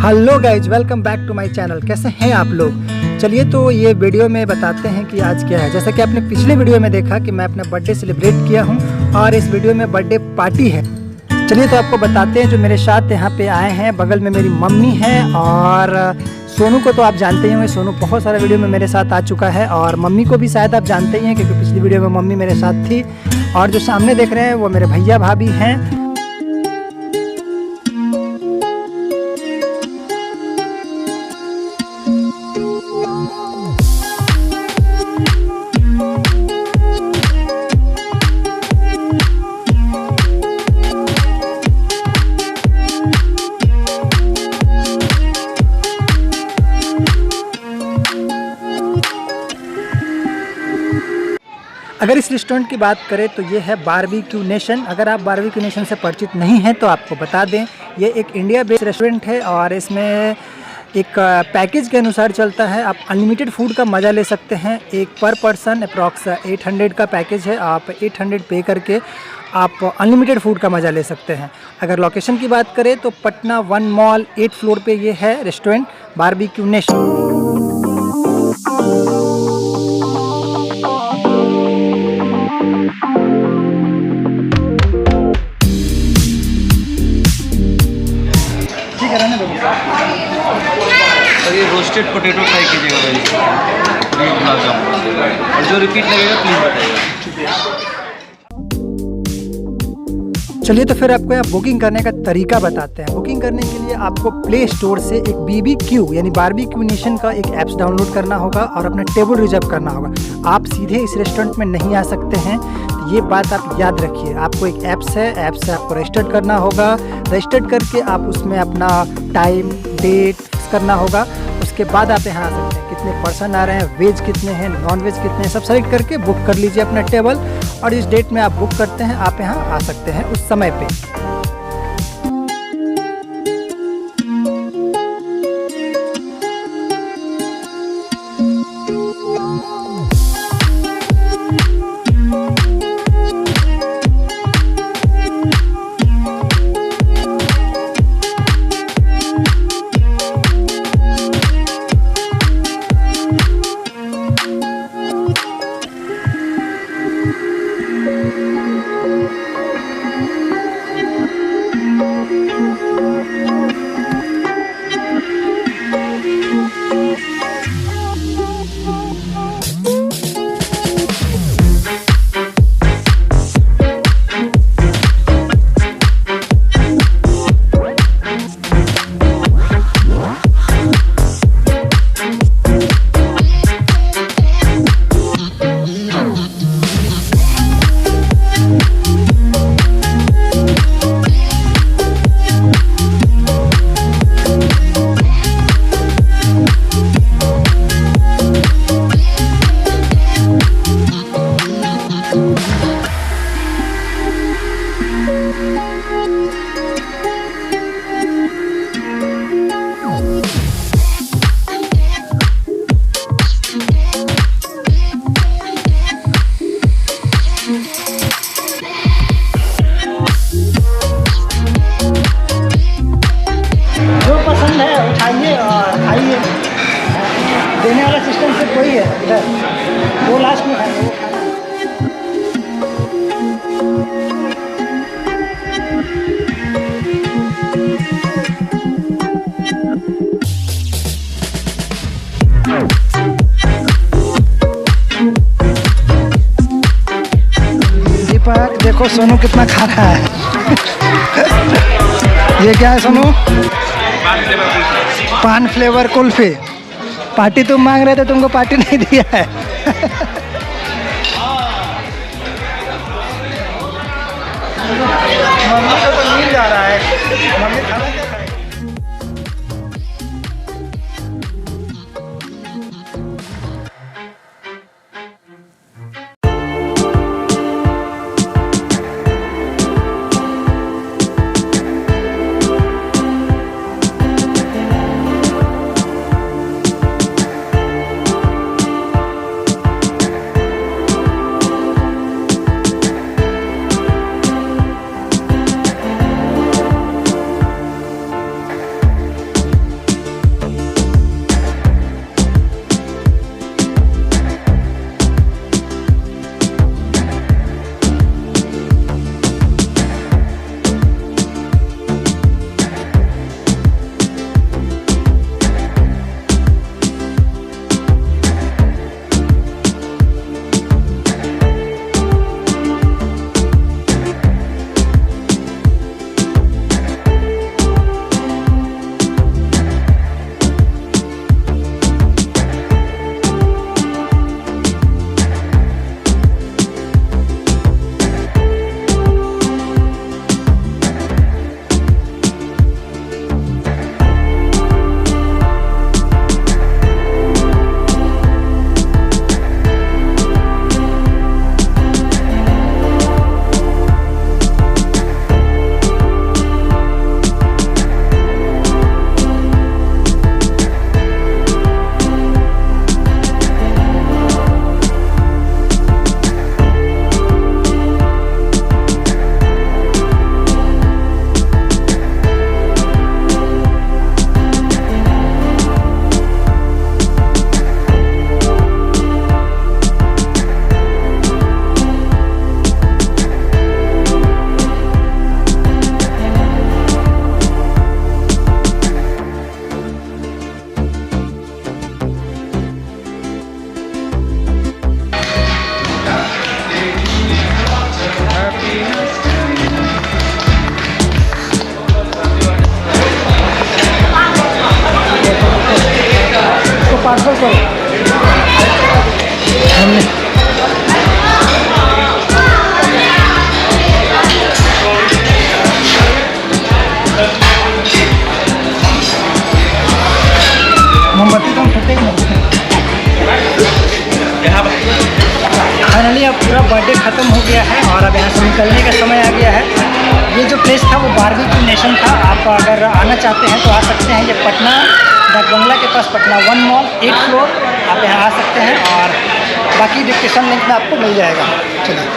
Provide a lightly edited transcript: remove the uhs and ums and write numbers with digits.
Hello guys, welcome back to my channel. कैसे हैं आप लोग? चलिए तो ये वीडियो में बताते हैं कि आज क्या है। जैसा कि आपने पिछले वीडियो में देखा कि मैं अपना बर्थडे सेलिब्रेट किया हूं और इस वीडियो में बर्थडे पार्टी है। चलिए तो आपको बताते हैं। जो मेरे साथ यहाँ पे आए हैं, बगल में मेरी मम्मी है और सोनू को तो आप जानते ही होंगे। सोनू बहुत सारा वीडियो में मेरे साथ आ चुका है और मम्मी को भी शायद आप जानते ही हैं क्योंकि पिछली वीडियो में मम्मी मेरे साथ थी। और जो सामने देख रहे हैं वो मेरे भैया भाभी हैं। अगर इस रेस्टोरेंट की बात करें तो ये है बारबेक्यू नेशन। अगर आप बारबेक्यू नेशन से परिचित नहीं हैं तो आपको बता दें, ये एक इंडिया बेस्ड रेस्टोरेंट है और इसमें एक पैकेज के अनुसार चलता है। आप अनलिमिटेड फूड का मज़ा ले सकते हैं। एक पर पर्सन अप्रॉक्स 800 का पैकेज है। आप 800 पे करके आप अनलिमिटेड फूड का मज़ा ले सकते हैं। अगर लोकेशन की बात करें तो पटना 1 मॉल 8 फ्लोर पे ये है रेस्टोरेंट बारबेक्यू नेशन। और ये रोस्टेड पोटैटो ट्राई कीजिएगा भाई, गुलाब जामुन। और जो रिपीट लगेगा प्लीज़ बताइएगा। चलिए तो फिर आपको यहाँ बुकिंग करने का तरीका बताते हैं। बुकिंग करने के लिए आपको प्ले स्टोर से एक BBQ यानी बारबेक्यू नेशन का एक ऐप्स डाउनलोड करना होगा और अपना टेबल रिजर्व करना होगा। आप सीधे इस रेस्टोरेंट में नहीं आ सकते हैं, तो ये बात आप याद रखिए। आपको एक ऐप्स है, ऐप से आपको रजिस्टर्ड करना होगा। रजिस्टर्ड करके आप उसमें अपना टाइम डेट फिक्स करना होगा। उसके बाद आप यहाँ आ सकते हैं। कितने पर्सन आ रहे हैं, वेज कितने हैं, नॉन वेज कितने हैं, सब सेलेक्ट करके बुक कर लीजिए अपना टेबल। और इस डेट में आप बुक करते हैं, आप यहाँ आ सकते हैं उस समय पे। देने वाला सिस्टम से कोई है इधर, वो लास्ट में खाएंगे। दीपक देखो सोनू कितना खा रहा है। ये क्या है सोनू? पान फ्लेवर कुल्फी। पार्टी तुम मांग रहे थे, तुमको पार्टी नहीं दिया है। मम्मी को तो नींद आ रहा है। मम्मी खाना क्या खाएगी? करो। हमने मोमबत्ती तो हम फूटे ही नहीं। फाइनली अब पूरा बर्थडे ख़त्म हो गया है और अब यहाँ से निकलने का समय आ गया है। ये जो प्लेस था वो बारबेक्यू नेशन था। आप अगर आना चाहते हैं तो आ सकते हैं। ये पटना डाक बंगला के पास पटना 1 मॉल 8 फ्लोर, आप यहाँ आ सकते हैं और बाकी डिस्क्रिप्शन लिंक में आपको मिल जाएगा। चलिए।